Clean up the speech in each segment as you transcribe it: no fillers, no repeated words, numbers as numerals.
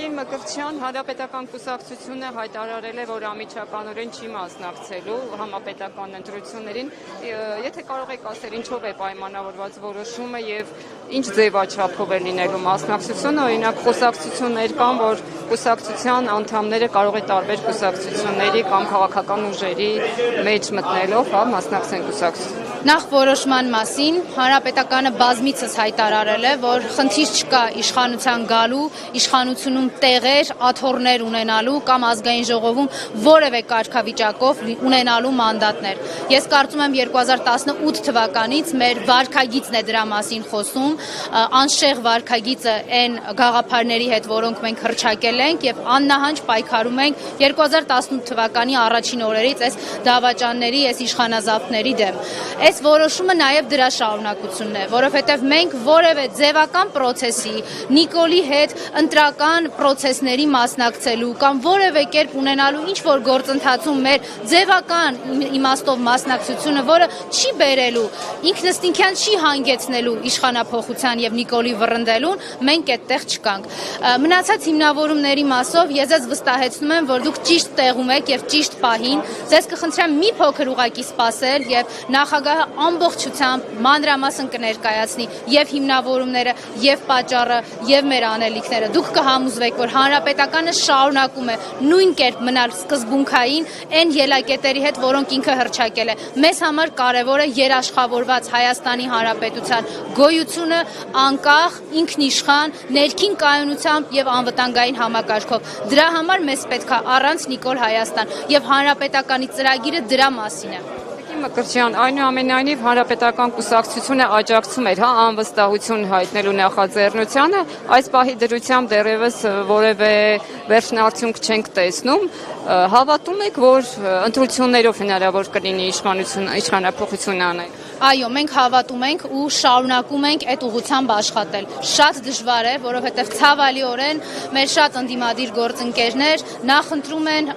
Տիկին Մկրտչյան հանրապետական կուսակցությունը հայտարարել է, որ անմիջականորեն չի մասնակցելու համապետական ընտրություններին։ Եթե կարող եք ասել, ինչով է պայմանավորված որոշումը եւ ինչ ձևաչափով է լինելու մասնակցությունը, օրինակ կուսակցություններ կան, որ կուսակցության անդամները կարող է տարբեր կուսակցությունների կամ քաղաքական ուժերի մեջ մտնելով մասնակցեն կուսակցություն։ Նախ որոշման մասին հանրապետականը բազմիցս հայտարարել է, որ խնդիր չկա իշխանության գալու, իշխանությունում տեղեր, աթոռներ ունենալու կամ ազգային ժողովում որևէ կարգավիճակով ունենալու մանդատներ։ Ես կարծում եմ 2018 թվականից մեր վարքագիծն է դրա մասին խոսում, անշեղ վարքագիծը այն գաղափարների հետ, որոնք մենք հռչակել ենք եւ աննահանջ պայքարում ենք 2018 թվականի առաջին օրերից այս դավաճանների, այս իշխանազավթների դեմ։ Այս որոշումը նաև դրա շարունակությունն է, որովհետև մենք որևէ ձևական process-ի, Նիկոլի հետ ընտրական process-ների մասնակցելու կամ որևէ կերպ ունենալու ինչ որ գործընթացում մեր ձևական իմաստով մասնակցությունը, որը չի բերելու, ինքնըստինքյան չի հանգեցնելու իշխանափոխության եւ Նիկոլի վռնդելուն, մենք այդտեղ չկանք։ Մնացած հիմնավորումների մասով ես ձեզ վստահեցնում եմ, որ դուք ճիշտ տեղում եք եւ ճիշտ պահին, ձեզ կխնդրեմ մի փոքր ուղակի սպասել եւ նախագահ ամբողջությամբ մանրամասն կներկայացնի եւ հիմնավորումները, եւ պատճառը, եւ մեր անելիքները։ Դուք կհամոզվեք, որ հանրապետականը շարունակում է նույն կերպ մնալ սկզբունքային այն ելակետերի հետ, որոնք ինքը հռչակել է։ Մեզ համար կարևոր է երաշխավորված Հայաստանի Հանրապետության գոյությունը, անկախ, ինքնիշխան, ներքին կայունությամբ եւ անվտանգային համակարգով։ Դրա համար մեզ պետք է առանց Նիկոլ Հայաստան եւ հանրապետականի ծրագիրը դրա մասին է։ Մկրտչյան, այնուամենայնիվ հանրապետական կուսակցությունը աջակցում էր անվստահություն հայտնելու նախաձեռնությանը, այս պահի դրությամբ դեռևս որևէ վերջնարդյունք չենք տեսնում, հավատում եք, որ ընտրություններով հնարավոր կլինի իշխանափոխություն անել։ Այո, մենք հավատում ենք ու շարունակում ենք այդ ուղղությամբ աշխատել։ Շատ դժվար է, որովհետև ցավալիորեն մեր շատ ընդդիմադիր գործընկերներ նախընտրում են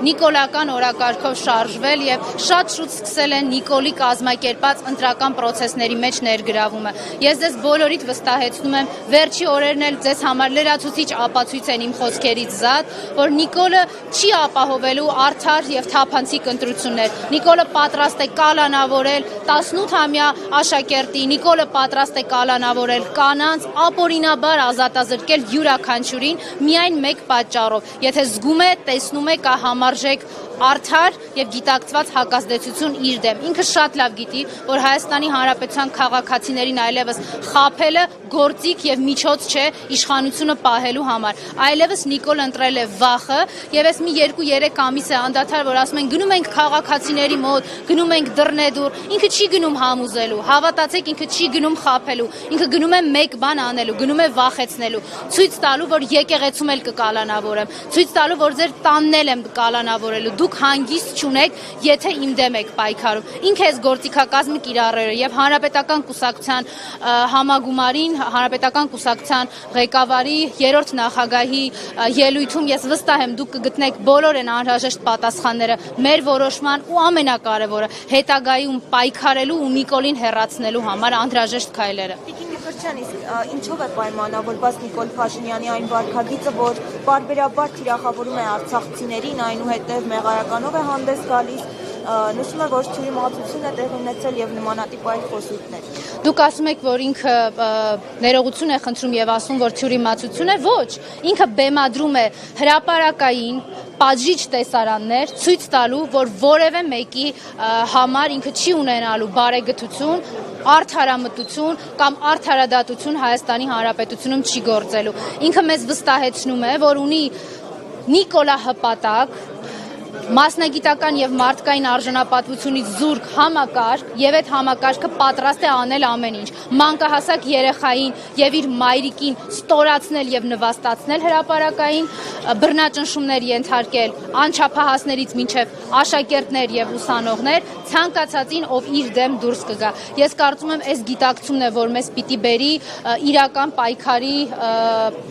նիկոլական օրակարգով շարժվել եւ շատ շուտ սկսել են Նիկոլի կազմակերպած ընտրական process-ների մեջ ներգրավումը։ Ես ձեզ բոլորիդ վստահեցնում եմ, վերջի օրերն էլ ձեզ համար լրացուցիչ ապացույց են իմ խոսքերից զատ, որ Նիկոլը չի ապահովելու արդար եւ թափանցիկ ընտրություններ։ Նիկոլը պատրաստ է կալանավորել 18-ամյա աշակերտի, Նիկոլը պատրաստ է կալանավորել կանանց, ապօրինաբար ազատազրկել յուրաքանչյուրին միայն մեկ պատճառով։ Եթե զգում է, տեսնում է, կա համարժեք արդար եւ գիտակցված հակազդեցություն իր դեմ։ Ինքը շատ լավ գիտի, որ Հայաստանի Հանրապետության քաղաքացիներին այլևս խաբելը գործիք եւ միջոց չէ իշխանությունը պահելու համար։ Այլևս Նիկոլ ընտրել է վախը եւ այս մի 2-3 ամիս է անդադար, որ ասում են գնում ենք քաղաքացիների մոտ, գնում ենք դռնեդուր, ինքը չի գնում համոզելու, հավատացեք, ինքը չի գնում խաբելու, ինքը գնում է մեկ բան անելու, գնում է վախեցնելու, ցույց տալու, որ եկեղեցում էլ կկալանավորեմ, ցույց տալու, որ ձեր տանն էլ եմ կալանավորելու, դուք հանգիստ չունեք, եթե իմ դեմ եք պայքարում։ Ինքը այս գործիքակազմը կիրառել է եւ հանրապետական կուսակցության համագումարին, հանրապետական կուսակցության ղեկավարի, երրորդ նախագահի ելույթում ես վստահ եմ դուք կգտնեք բոլոր այն անհրաժեշտ պատասխանները մեր որոշման ու ամենակարևորը հետագայում պայքարելու ու Նիկոլին հեռացնելու համար անհրաժեշտ քայլերը։ Ինչով է պայմանավորված Նիկոլ Փաշինյանի այն վարքագիծը, որ բարբերաբար թիրախավորում է արցախցիներին, այնուհետև մեղարականով է հանդես գալիս, նշում է, որ թյուրիմացություն է տեղի ունեցել եւ նմանատիպ այլ խոսույթներ։ Դուք ասում եք, որ ինքը ներողություն է խնդրում եւ ասում, որ թյուրիմացություն է, ոչ, ինքը բեմադրում է հրապարակային պատժիչ տեսարաններ, ցույց տալու, որ որևէ մեկի համար ինքը չի ունենալու բարեգթություն, արդարամտություն կամ արդարադատություն Հայաստանի Հանրապետությունում չի գործելու։ Ինքը մեզ վստահեցնում է, որ ունի նիկոլահպատակ, մասնագիտական եւ մարդկային արժանապատվությունից զուրկ համակարգ եւ այդ համակարգը պատրաստ է անել ամեն ինչ։ Մանկահասակ երեխային եւ իր մայրիկին ստորացնել եւ նվաստացնել հրապարակային, բռնաճնշումներ ենթարկել անչափահասներից մինչեւ աշակերտներ եւ ուսանողներ, ցանկացածին, ով իր դեմ դուրս կգա։ Ես կարծում եմ, այս գիտակցումն է, որ մեզ պիտի բերի իրական պայքարի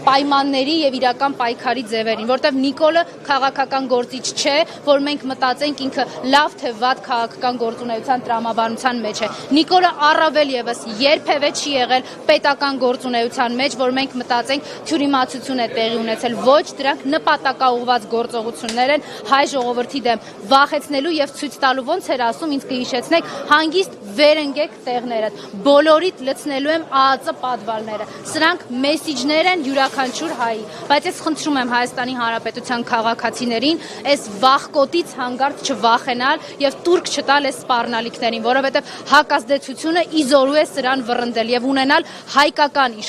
պայմանների եւ իրական պայքարի ձևերին, որտեղ Նիկոլը քաղաքական գործիչ չէ, որ մենք մտածենք ինքը լավ թե վատ քաղաքական գործունեության տրամաբանության մեջ է։ Նիկոլը առավել եւս երբևէ չի եղել պետական գործունեության մեջ, որ մենք մտածենք թյուրիմացություն է տեղի ունեցել, ոչ դրանք նպատակաուղղված գործողություններ են հայ ժողովրդի դեմ վախեցնելու եւ ցույց տալու ոնց էր ասում, ինձ կհիշեցնեք, հանգիստ վերընկեք տեղներդ, բոլորիդ լցնելու եմ ԱԱԾ պատվալները։ Սրանք մեսիջներ են յուրաքանչյուր հայի, բայց ես խնդրում եմ Հայաստանի Հանրապետության քաղաքացիներին այս վախկոտից հանգարց չվախենալ եւ տուրք չտալ այս սպառնալիքներին, որովհետեւ հակազդեցությունը իզորու է սրան վռնդել եւ ունենալ հայկական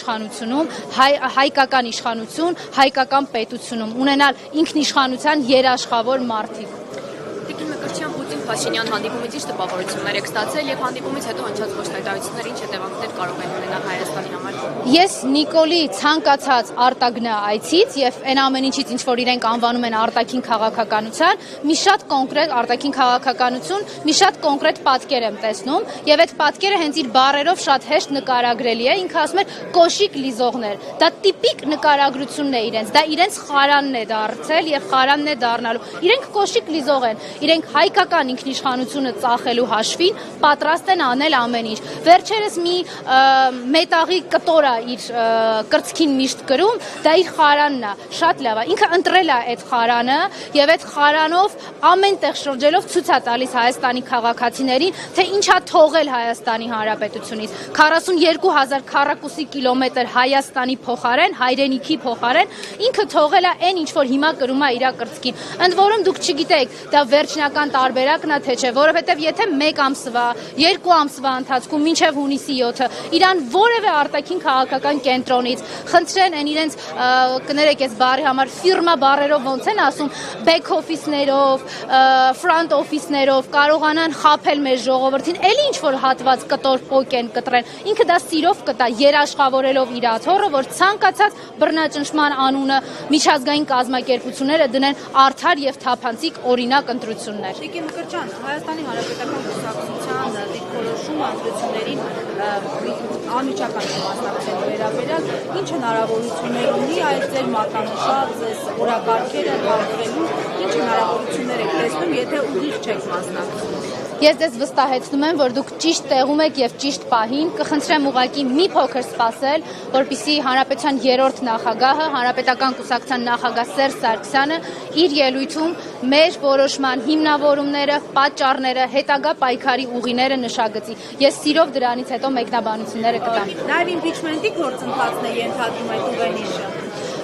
իշխանություն, հայկական պետությունում, ունենալ ինքնիշխանության երաշխավոր մարդիկ։ Տիկին Մկրտչյան, Պուտին-Փաշինյան հանդիպումից ինչ տպավորություններ եք ստացել եւ հանդիպումից հետո հնչած ոչ հայտարարություններ ինչ հետևանքներ կարող են ունենալ Հայաստանի համար։ Ես Նիկոլի ցանկացած արտագնա այցից եւ այն ամեն ինչից ինչ որ իրենք անվանում են արտաքին քաղաքականության, մի շատ կոնկրետ արտաքին քաղաքականություն, մի շատ կոնկրետ պատկեր եմ տեսնում եւ այդ պատկերը հենց իր բառերով շատ հեշտ նկարագրելի է, ինքը ասում է կոշիկ լիզողներ։ Դա տիպիկ նկարագրությունն է իրենց, դա իրենց խարանն է դարձել եւ խարանն է դառնալու։ Իրենք կոշիկ լիզող են, իրենք հայկական ինքնիշխանությունը ծախելու հաշվին պատրաստ են անել ամեն ինչ։ Վերջերս մի մետաղի կտոր է իր կրծքին միշտ կրում, դա իր խարանն է, շատ լավ է։ Ինքը ընտրել է այդ խարանը եւ այդ խարանով ամեն տեղ շրջելով ցույց է տալիս Հայաստանի քաղաքացիներին, թե ինչա թողել Հայաստանի Հանրապետությունից։ 42000 քառակուսի կիլոմետր Հայաստանի փոխարեն, հայրենիքի փոխարեն ինքը թողել է այն ինչ որ հիմա կրում է իր կրծքին։ Ընդ որում դուք չգիտեք, դա վերջնական տարբերակն է թե չէ, որովհետեւ եթե 1 ամսվա, 2 ամսվա ընթացքում մինչեւ հունիսի 7-ը իրան որևէ արտաքին քաղաքական կենտրոնից խնդրեն այն իրենց կներեք այս բառի համար ֆիրմա բառերով ոնց են ասում, back office-ներով, front office-ներով կարողանան խաբել մեր ժողովրդին, էլի ինչ որ հատված կտոր պոկեն կտրեն։ Ինքը դա սիրով կտա, երաշխավորելով իր աթոռը, որ ցանկացած բռնաճնշման անունը միջազգային կազմակերպությունները դնեն արդար եւ թափանցիկ օրինակ ընտրություններ։ Տիկին Մկրտչյան, Հայաստանի Հանրապետական Կուսակցության դիրքորոշումը ընտրություններին անմիջական մասնակցելու վերաբերյալ ինչ հնարավորություններ ունի այդ ձեր մատնանշած օրակարգերը բաղադրելու, ինչ հնարավորություններ եք տեսնում, եթե ուղիղ չեք մասնակցում։ Ես ձեզ վստահեցնում եմ, որ դուք ճիշտ տեղում եք եւ ճիշտ պահին, կխնդրեմ ուղղակի մի փոքր սպասել, որպեսզի Հանրապետության 3-րդ նախագահը, Հանրապետական կուսակցության նախագահ Սերժ Սարգսյանը իր ելույթում մեր որոշման հիմնավորումները, պատճառները, հետագա պայքարի ուղիները նշագծի։ Ես սիրով դրանից հետո մեկնաբանությունները կտամ։ Նաև իմպիչմենտի գործընթացն է ենթադրում այդ ուղենիշը։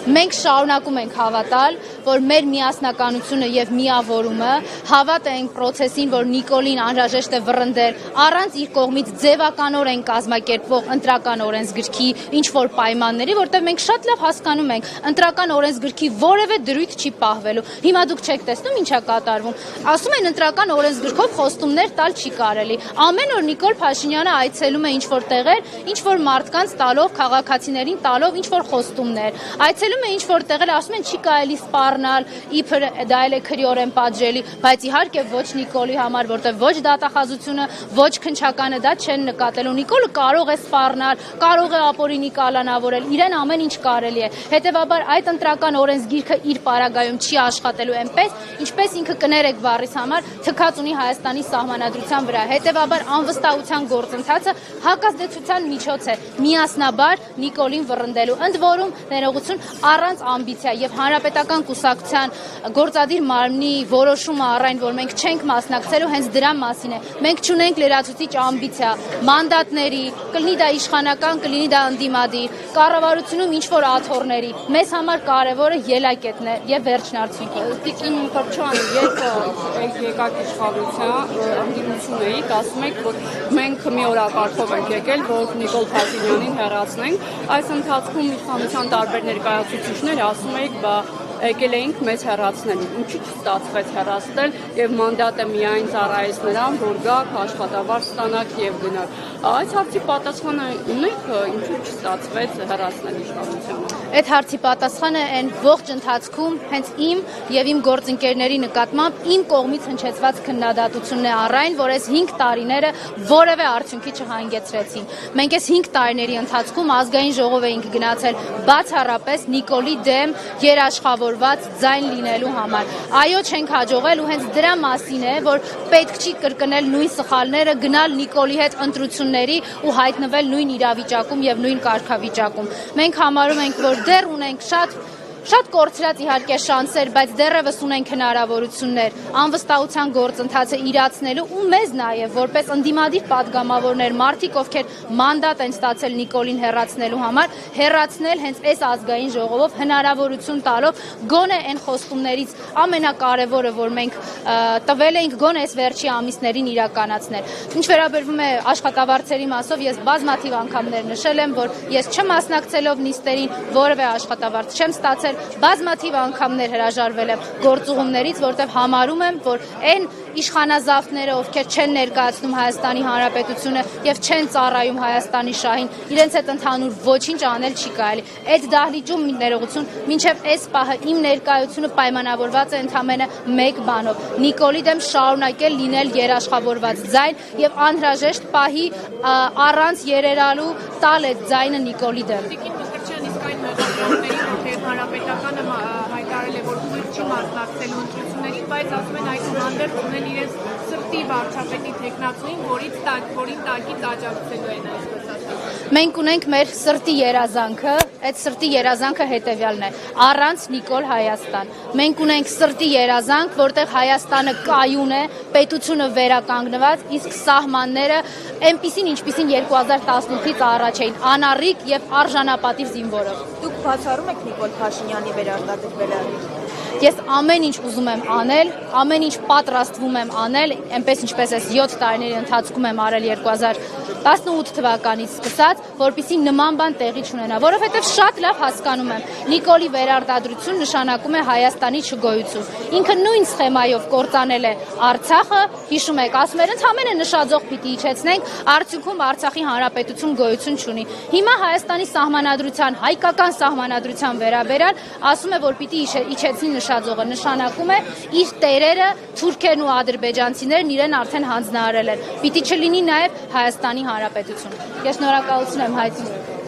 Մենք շարունակում ենք հավատալ, որ մեր միասնականությունը եւ միավորումը հավատ է այն process-ին, որ Նիկոլին անհրաժեշտ է վռնդել առանց իր կողմից ձևականորեն կազմակերպվող ընտրական օրենսգրքի ինչ որ պայմանների, որտեղ մենք շատ լավ հասկանում ենք, ընտրական օրենսգրքի որևէ դրույթ չի պահվելու։ Հիմա դուք չեք տեսնում ինչա կատարվում։ Ասում են ընտրական օրենսգրքով խոստումներ տալ չի կարելի։ Ամեն օր Նիկոլ Փաշինյանը այցելում է ինչ որ տեղեր, ինչ որ մարդկանց տալով, քաղաքացիներին տալով ինչ որ խոստումներ։ Այցելում է ինչ որ տեղեր, ասում են չի կարելի սպառնալ, իբր դա էլ է քրիորեն պատժելի, բայց իհարկե ոչ Նիկոլի համար, որտեղ ոչ դատախազությունը, ոչ քննչականը դա չեն նկատելու։ Նիկոլը կարող է սպառնալ, կարող է ապօրինի կալանավորել, իրեն ամեն ինչ կարելի է։ Հետևաբար այդ ընտրական օրենսգիրքը իր պարագայում չի աշխատելու այնպես, ինչպես ինքը կներեք բառիս համար թքած ունի Հայաստանի սահմանադրության վրա։ Հետևաբար անվստահության գործընթացը հակազդեցության միջոց է միասնաբար Նիկոլին վռնդելու։ Ընդ որում ներողություն առանց ամբիցիա եւ Հանրապետական կուսակցության գործադիր մարմնի որոշումը առայն, որ մենք չենք մասնակցելու, հենց դրա մասին է։ Մենք չունենք լրացուցիչ ամբիցիա մանդատների, կլինի դա իշխանական, կլինի դա ընդդիմադիր, կառավարությունում ինչ որ աթոռների։ Մեզ համար կարևորը ելակետն է եւ վերջնարդյունքը։ Տիկին Մկրտչյան, երբ եկաք իշխանության ընդդիմություն էիք, ասում եք, որ մենք մի օրակարգով ենք եկել, որ Նիկոլ Փաշինյանին հեռացնենք։ Այս ընթացքում իշխանության տարբեր ներկայացուցիչներ ասում եք, բա եկել էինք մեզ հեռացնել, ինչի չստացվեց հեռացնել եւ մանդատը միայն ծառայեց նրան, որ գաք, աշխատավարձ ստանաք եւ գնաք։ Այս հարցի պատասխանը ունեք, ինչու չստացվեց հեռացնել իշխանությունը։ Այդ հարցի պատասխանը այն ողջ ընթացքում հենց իմ եւ իմ գործընկերների նկատմամբ իմ կողմից հնչեցված քննադատությունն է առայն, որ այս 5 տարիները որևէ արդյունքի չհանգեցրեցին։ Մենք այս 5 տարիների ընթացքում ազգային ժողով էինք գնացել բացառապես Նիկոլի դեմ երաշխավոր պայմանավորված ձայն լինելու համար։ Այո, չենք հաջողել ու հենց դրա մասին է, որ պետք չի կրկնել նույն սխալները, գնալ Նիկոլի հետ ընտրությունների ու հայտնվել նույն իրավիճակում եւ նույն կարգավիճակում։ Մենք համարում ենք, որ դեռ ունենք շատ կորցրած իհարկե շանսեր, բայց դեռևս ունենք հնարավորություններ անվստահության գործընթացը իրացնելու ու մեզ նաև որպես ընդդիմադիր պատգամավորներ, մարդիկ, ովքեր մանդատ են ստացել Նիկոլին հեռացնելու համար, հեռացնել հենց այս ազգային ժողովով հնարավորություն տալով գոնե այն խոստումներից ամենակարևորը, որ մենք տվել էինք գոնե այս վերջի ամիսներին իրականացնել։ Ինչ վերաբերվում է աշխատավարձերի մասով, ես բազմաթիվ անգամներ նշել եմ, որ ես չմասնակցելով նիստերին որևէ աշխատավարձ չեմ ստացել, բազմաթիվ անգամներ հրաժարվել եմ գործուղումներից, որտեղ համարում եմ, որ այն իշխանազավթները, ովքեր չեն ներկայացնում Հայաստանի Հանրապետությունը եւ չեն ծառայում Հայաստանի շահին, իրենց հետ ընդհանուր ոչինչ անել չի կարելի։ Այդ դահլիճում ներողություն, մինչեւ այս պահը իմ ներկայությունը պայմանավորված է ընդամենը մեկ բանով՝ Նիկոլի դեմ շարունակել լինել երաշխավորված ձայն եւ անհրաժեշտ պահի առանց երերալու տալ այդ ձայնը Նիկոլի դեմ։ Հանրապետականը հայտարարել է, որ ուղիղ չի մասնակցելու ընտրություններին, բայց ասում են այդ հանդերձ ունեն իրենց սրտի վարչապետի թեկնածուին, որին տակից աջակցելու են այսպես ասած։ Մենք ունենք մեր սրտի երազանքը, այդ սրտի երազանքը հետևյալն է՝ առանց Նիկոլ Հայաստան։ Մենք ունենք սրտի երազանք, որտեղ Հայաստանը կայուն է, պետությունը վերականգնված, իսկ սահմանները այնպիսին, ինչպիսին 2018-ից առաջ էին, անառիկ եւ արժանապատիվ զինվորով։ Դուք բացառում եք Նիկոլ Փաշինյանի վերարտադրվելը։ Ես ամեն ինչ ուզում եմ անել, ամեն ինչ պատրաստվում եմ անել, այնպես ինչպես ես 7 տարիների ընթացքում եմ արել 2018 թվականից սկսած, որպեսզի նման բան տեղի չունենա, որովհետև շատ լավ հասկանում եմ, Նիկոլի վերարտադրություն նշանակում է Հայաստանի չգոյություն։ Ինքը նույն սխեմայով կործանել է Արցախը, հիշում եք, ասում էր ընդհանրապես նշաձող պիտի իջեցնենք, արդյունքում Արցախի հանրապետություն գոյություն չունի։ Հիմա Հայաստանի սահմանադրության, հայկական սահմանադրության վերաբերյալ ասում է, որ պիտի իջեցնի նշաձողը, նշանակում է իր տերերը, թուրքերն ու ադրբեջանցիներն իրեն արդեն հանձնարարել են։ Պիտի չլինի նաև Հայաստանի Հանրապետություն։ Ես շնորհակալություն եմ հայտնում։